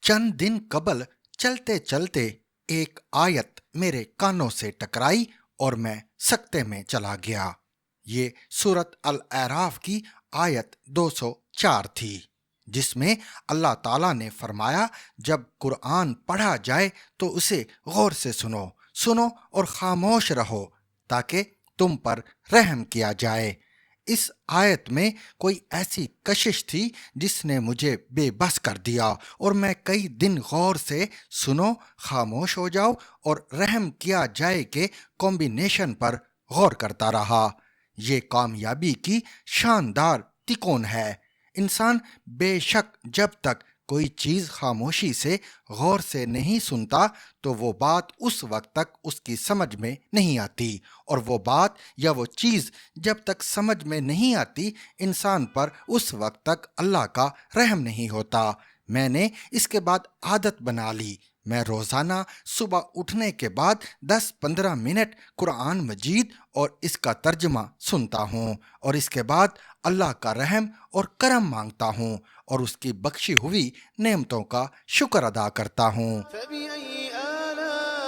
चंद दिन कबल चलते चलते एक आयत मेरे कानों से टकराई और मैं सकते में चला गया। ये सूरत अल आराफ की आयत 204 थी, जिसमें अल्लाह ताला ने फरमाया, जब कुरान पढ़ा जाए तो उसे गौर से सुनो सुनो और खामोश रहो ताकि तुम पर रहम किया जाए। इस आयत में कोई ऐसी कशिश थी जिसने मुझे बेबस कर दिया और मैं कई दिन गौर से सुनो, खामोश हो जाओ और रहम किया जाए के कॉम्बिनेशन पर गौर करता रहा। ये कामयाबी की शानदार तिकोन है। इंसान बेशक जब तक कोई चीज खामोशी से गौर से नहीं सुनता तो वो बात उस वक्त तक उसकी समझ में नहीं आती, और वो बात या वो चीज जब तक समझ में नहीं आती इंसान पर उस वक्त तक अल्लाह का रहम नहीं होता। मैंने इसके बाद आदत बना ली, मैं रोजाना सुबह उठने के बाद 10-15 मिनट कुरान मजीद और इसका तर्जमा सुनता हूँ और इसके बाद अल्लाह का रहम और करम मांगता हूँ और उसकी बख्शी हुई नेमतों का शुक्र अदा करता हूँ। فبأي آلاء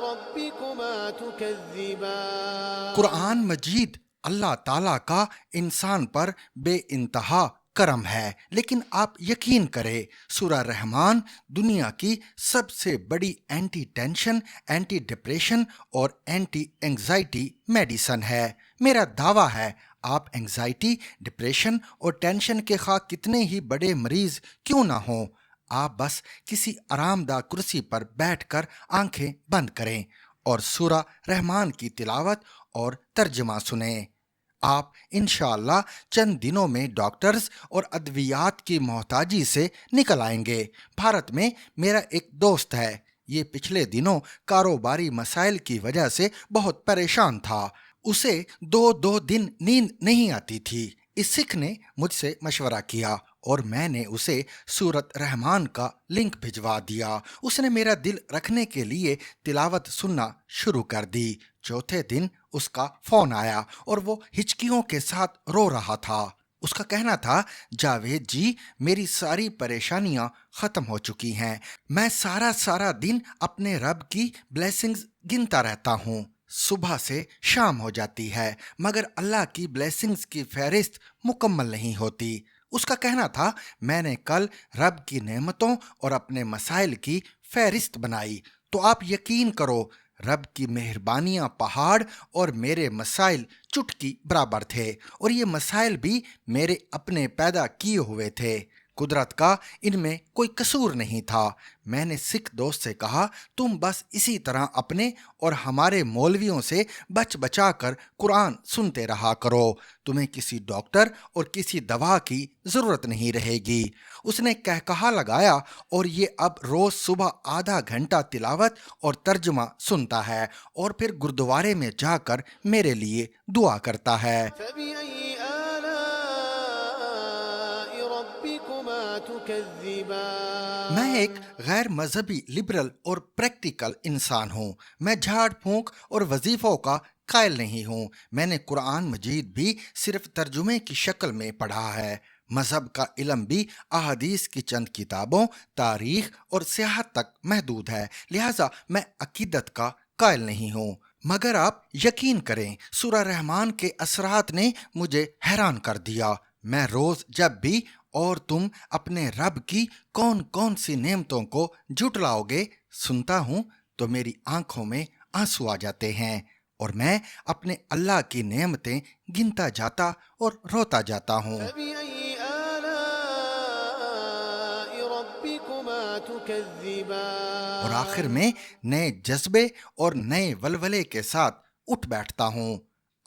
ربكما تكذبان कुरान मजीद अल्लाह ताला का इंसान पर बे इंतहा करम है, लेकिन आप यकीन करें सूरह रहमान दुनिया की सबसे बड़ी एंटी टेंशन, एंटी डिप्रेशन और एंटी एंजाइटी मेडिसन है। मेरा दावा है आप एंजाइटी, डिप्रेशन और टेंशन के खा कितने ही बड़े मरीज क्यों ना हो, आप बस किसी आरामदा कुर्सी पर बैठकर आंखें बंद करें और सूरह रहमान की तिलावत और तर्जमा सुने। आप इंशाअल्लाह चंद दिनों में डॉक्टर्स और अद्वियात की मोहताजी से निकल आएंगे। भारत में मेरा एक दोस्त है, ये पिछले दिनों कारोबारी मसाइल की वजह से बहुत परेशान था। उसे 2 दिन नींद नहीं आती थी। इस सिख ने मुझसे मशवरा किया और मैंने उसे सूरत रहमान का लिंक भिजवा दिया। उसने मेरा दिल रखने के लिए तिलावत सुनना शुरू कर दी। चौथे दिन उसका फोन आया और वो हिचकियों के साथ रो रहा था। उसका कहना था, जावेद जी, मेरी सारी परेशानियां खत्म हो चुकी हैं। मैं सारा दिन अपने रब की ब्लेसिंग्स गिनता रहता हूँ। सुबह से शाम हो जाती है मगर अल्लाह की ब्लेसिंग्स की फहरिस्त मुकम्मल नहीं होती। उसका कहना था, मैंने कल रब की नेमतों और अपने मसाइल की फहरिस्त बनाई तो आप यकीन करो रब की मेहरबानियां पहाड़ और मेरे मसाइल चुटकी बराबर थे, और ये मसाइल भी मेरे अपने पैदा किए हुए थे। कुदरत का इनमें कोई कसूर नहीं था। मैंने सिख दोस्त से कहा, तुम बस इसी तरह अपने और हमारे मौलवियों से बच बचा कर कुरान सुनते रहा करो, तुम्हें किसी डॉक्टर और किसी दवा की ज़रूरत नहीं रहेगी। उसने कहकहा लगाया और ये अब रोज़ सुबह आधा घंटा तिलावत और तर्जुमा सुनता है और फिर गुरुद्वारे में जाकर मेरे लिए दुआ करता है। فبأي آلاء ربكما تكذبان मैं एक गैर मजहबी लिबरल और प्रैक्टिकल इंसान हूँ। मैं झाड़ फूंक और वजीफों का कायल नहीं हूँ। मैंने कुरान मजीद भी सिर्फ तर्जुमे की शक्ल में पढ़ा है। मजहब का इल्म भी अहादीस की चंद किताबों, तारीख और सियाहत तक महदूद है, लिहाजा मैं अकीदत का कायल नहीं हूँ। मगर आप यकीन करें सूरह रहमान के असरात ने मुझे हैरान कर दिया। मैं रोज जब भी और तुम अपने रब की कौन कौन सी नेमतों को जुटलाओगे सुनता हूँ तो मेरी आंखों में आंसू आ जाते हैं और मैं अपने अल्लाह की नेमतें गिनता जाता और रोता जाता हूँ। فبأي آلاء ربكما تكذبان और आखिर में नए जज्बे और नए वलवले के साथ उठ बैठता हूँ।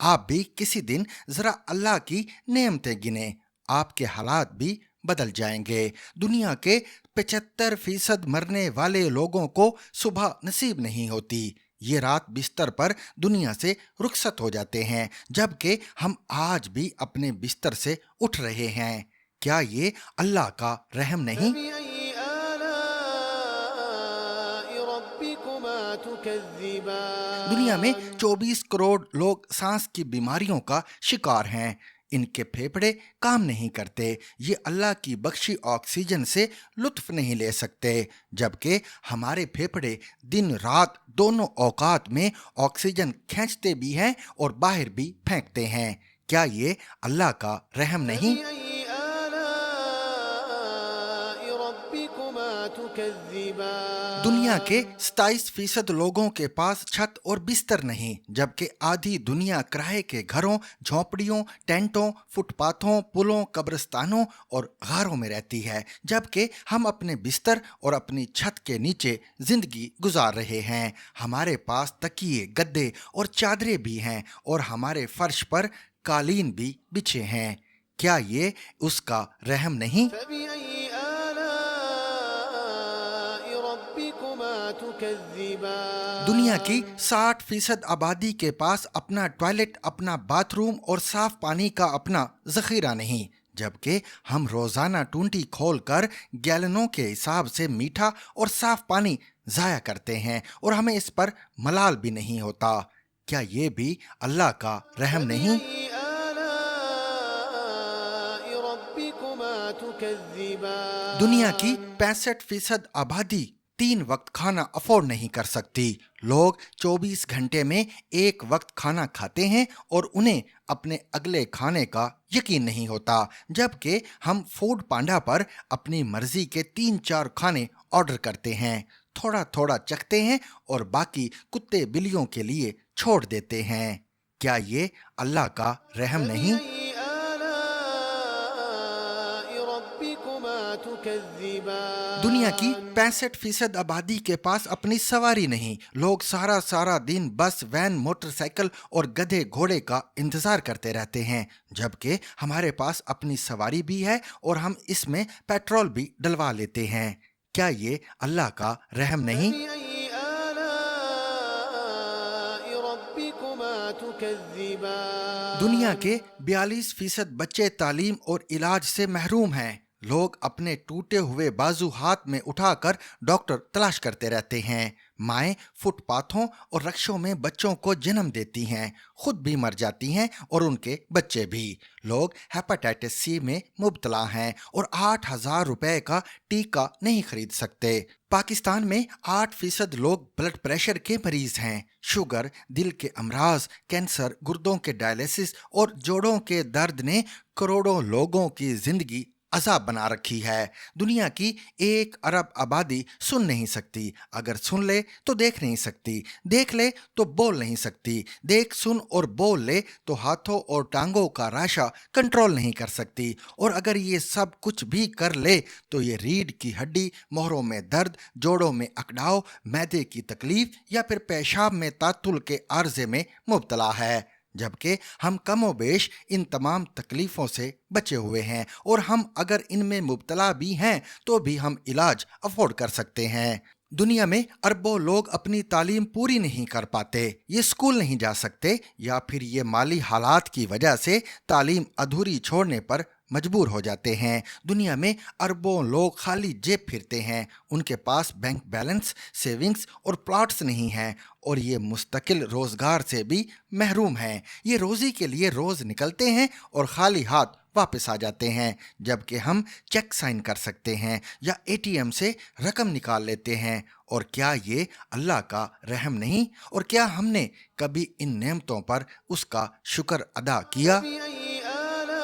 आप भी किसी दिन जरा अल्लाह की नेमतें गिने, आपके हालात भी बदल जाएंगे। दुनिया के 75% मरने वाले लोगों को सुबह नसीब नहीं होती। ये रात बिस्तर पर दुनिया से रुखसत हो जाते हैं, जबकि हम आज भी अपने बिस्तर से उठ रहे हैं। क्या ये अल्लाह का रहम नहीं? فبأي آلاء ربكما تكذبان दुनिया में 24 करोड़ लोग सांस की बीमारियों का शिकार हैं। इनके फेफड़े काम नहीं करते, ये अल्लाह की बख्शी ऑक्सीजन से लुत्फ नहीं ले सकते, जबकि हमारे फेफड़े दिन रात दोनों औकात में ऑक्सीजन खींचते भी हैं और बाहर भी फेंकते हैं। क्या ये अल्लाह का रहम नहीं? فبأي آلاء ربكما تكذبان दुनिया के 27% लोगों के पास छत और बिस्तर नहीं, जबकि आधी दुनिया किराए के घरों, झोंपड़ियों, टेंटों, फुटपाथों, पुलों, कब्रिस्तानों और गारों में रहती है, जबकि हम अपने बिस्तर और अपनी छत के नीचे जिंदगी गुजार रहे हैं। हमारे पास तकिए, गद्दे और चादरें भी हैं और हमारे फर्श पर कालीन भी बिछे हैं। क्या ये उसका रहम नहीं? فبأي آلاء ربكما تكذبان दुनिया की 60% आबादी के पास अपना टॉयलेट, अपना बाथरूम और साफ पानी का अपना जखीरा नहीं, जबकि हम रोजाना टूंटी खोलकर गैलनों के हिसाब से मीठा और साफ पानी जाया करते हैं और हमें इस पर मलाल भी नहीं होता। क्या ये भी अल्लाह का रहम नहीं? فبأي آلاء ربكما تكذبان दुनिया की 65% आबादी 3 वक्त खाना अफोर्ड नहीं कर सकती। लोग 24 घंटे में एक वक्त खाना खाते हैं और उन्हें अपने अगले खाने का यकीन नहीं होता, जबकि हम फूड पांडा पर अपनी मर्जी के 3-4 खाने ऑर्डर करते हैं, थोड़ा थोड़ा चखते हैं और बाकी कुत्ते बिल्लियों के लिए छोड़ देते हैं। क्या ये अल्लाह का रहम नहीं? فبأي آلاء ربكما تكذبان दुनिया की 65% आबादी के पास अपनी सवारी नहीं। लोग सारा सारा दिन बस, वैन, मोटरसाइकिल और गधे घोड़े का इंतजार करते रहते हैं, जबकि हमारे पास अपनी सवारी भी है और हम इसमें पेट्रोल भी डलवा लेते हैं। क्या ये अल्लाह का रहम नहीं? فبأي آلاء ربكما تكذبان दुनिया के 42% बच्चे तालीम और इलाज से महरूम हैं। लोग अपने टूटे हुए बाजू हाथ में उठाकर डॉक्टर तलाश करते रहते हैं। माएं फुटपाथों और रक्षों में बच्चों को जन्म देती हैं, खुद भी मर जाती हैं और उनके बच्चे भी। लोग हेपेटाइटिस सी में मुब्तला हैं और 8,000 रुपए का टीका नहीं खरीद सकते। पाकिस्तान में 8% लोग ब्लड प्रेशर के मरीज हैं। शुगर, दिल के अमराज, कैंसर, गुर्दों के डायलिसिस और जोड़ों के दर्द ने करोड़ों लोगों की जिंदगी अजाब बना रखी है। दुनिया की 1 अरब आबादी सुन नहीं सकती, अगर सुन ले तो देख नहीं सकती, देख ले तो बोल नहीं सकती, देख, सुन और बोल ले तो हाथों और टांगों का राशा कंट्रोल नहीं कर सकती, और अगर ये सब कुछ भी कर ले तो ये रीढ़ की हड्डी, मोहरों में दर्द, जोड़ों में अकड़ाव, मैदे की तकलीफ या फिर पेशाब में तातुल के आर्जे में मुब्तला है, जबकि हम कमोबेश इन तमाम तकलीफ़ों से बचे हुए हैं और हम अगर इनमें मुब्तला भी हैं तो भी हम इलाज अफोर्ड कर सकते हैं। दुनिया में अरबों लोग अपनी तालीम पूरी नहीं कर पाते, ये स्कूल नहीं जा सकते या फिर ये माली हालात की वजह से तालीम अधूरी छोड़ने पर मजबूर हो जाते हैं। दुनिया में अरबों लोग खाली जेब फिरते हैं, उनके पास बैंक बैलेंस, सेविंग्स और प्लॉट्स नहीं हैं और ये मुस्तकिल रोज़गार से भी महरूम हैं। ये रोज़ी के लिए रोज़ निकलते हैं और खाली हाथ वापस आ जाते हैं, जबकि हम चेक साइन कर सकते हैं या एटीएम से रकम निकाल लेते हैं। और क्या ये अल्लाह का रहम नहीं? और क्या हमने कभी इन नेमतों पर उसका शुक्र अदा किया? فبأي آلاء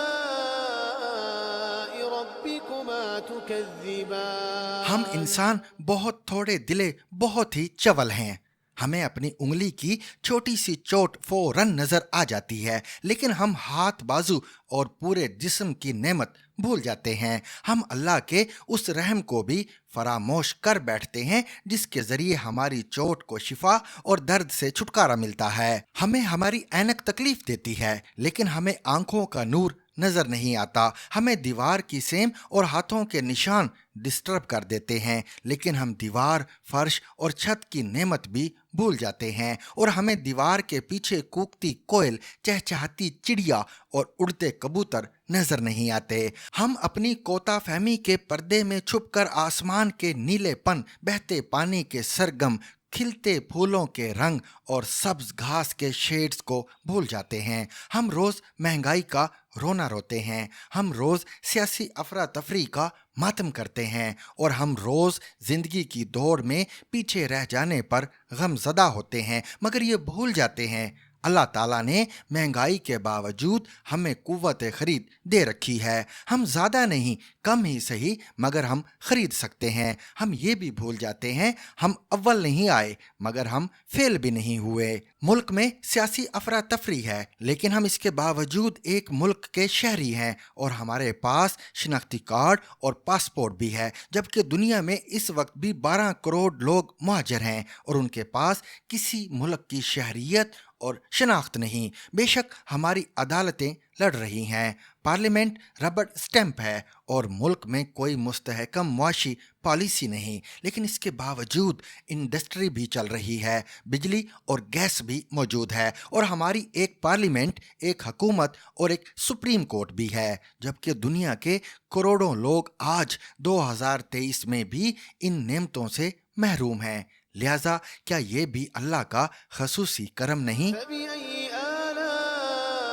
ربكما تكذبان हम इंसान बहुत थोड़े दिले, बहुत ही चवल हैं। हमें अपनी उंगली की छोटी सी चोट फौरन नजर आ जाती है, लेकिन हम हाथ, बाजू और पूरे जिस्म की नेमत भूल जाते हैं। हम अल्लाह के उस रहम को भी फरामोश कर बैठते हैं जिसके जरिए हमारी चोट को शिफा और दर्द से छुटकारा मिलता है। हमें हमारी ऐनक तकलीफ देती है, लेकिन हमें आंखों का नूर नजर नहीं आता। हमें दीवार की सेम और हाथों के निशान डिस्टर्ब कर देते हैं, लेकिन हम दीवार, फर्श और छत की नेमत भी भूल जाते हैं। और हमें दीवार के पीछे कूकती कोयल, चहचहाती चिड़िया और उड़ते कबूतर नजर नहीं आते। हम अपनी कोता फहमी के पर्दे में छुपकर आसमान के नीलेपन, बहते पानी के सरगम, खिलते फूलों के रंग और सब्ज घास के शेड्स को भूल जाते हैं। हम रोज महंगाई का रोना रोते हैं, हम रोज सियासी अफरा तफरी का मातम करते हैं और हम रोज जिंदगी की दौड़ में पीछे रह जाने पर गमजदा होते हैं, मगर ये भूल जाते हैं अल्लाह ताला ने महंगाई के बावजूद हमें कुव्वत खरीद दे रखी है। हम ज़्यादा नहीं, कम ही सही, मगर हम खरीद सकते हैं। हम ये भी भूल जाते हैं हम अव्वल नहीं आए, मगर हम फेल भी नहीं हुए। मुल्क में सियासी अफरा तफरी है, लेकिन हम इसके बावजूद एक मुल्क के शहरी हैं और हमारे पास शिनाख्ती कार्ड और पासपोर्ट भी है, जबकि दुनिया में इस वक्त भी 12 करोड़ लोग मुहाजिर हैं और उनके पास किसी मुल्क की शहरियत और शनाख्त नहीं। बेशक हमारी अदालतें लड़ रही हैं, पार्लियामेंट रबड़ स्टैंप है और मुल्क में कोई मुस्तहकम मुआशी पॉलिसी नहीं, लेकिन इसके बावजूद इंडस्ट्री भी चल रही है, बिजली और गैस भी मौजूद है और हमारी एक पार्लियामेंट, एक हुकूमत और एक सुप्रीम कोर्ट भी है, जबकि दुनिया के करोड़ों लोग आज 2023 में भी इन नेमतों से महरूम हैं। लिहाजा क्या ये भी अल्लाह का खसूसी करम नहीं? فبأي آلاء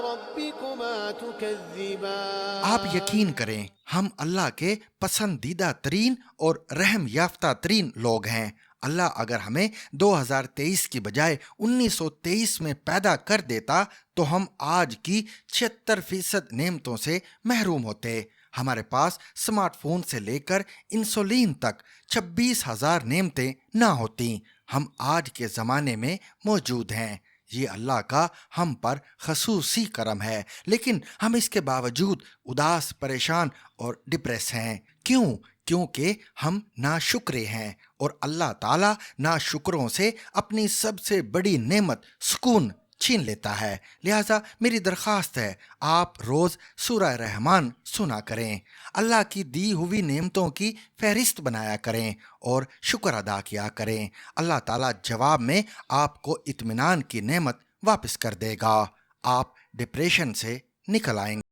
ربكما تكذبان आप यकीन करें हम अल्लाह के पसंदीदा तरीन और रहम याफ्ता तरीन लोग हैं। अल्लाह अगर हमें 2023 की बजाय 1923 में पैदा कर देता तो हम आज की 76% नेमतों से महरूम होते। हमारे पास स्मार्टफोन से लेकर इंसुलिन तक 26,000 नेमतें ना होती। हम आज के ज़माने में मौजूद हैं। ये अल्लाह का हम पर खसूसी करम है, लेकिन हम इसके बावजूद उदास, परेशान और डिप्रेस हैं। क्यों? क्योंकि हम नाशुक्रे हैं और अल्लाह ताला नाशुक्रों से अपनी सबसे बड़ी नेमत सुकून छीन लेता है। लिहाजा मेरी दरख्वास्त है आप रोज़ सूरह रहमान सुना करें, अल्लाह की दी हुई नेमतों की फहरिस्त बनाया करें और शुक्र अदा किया करें। अल्लाह ताला जवाब में आपको इत्मीनान की नेमत वापस कर देगा। आप डिप्रेशन से निकल आएंगे।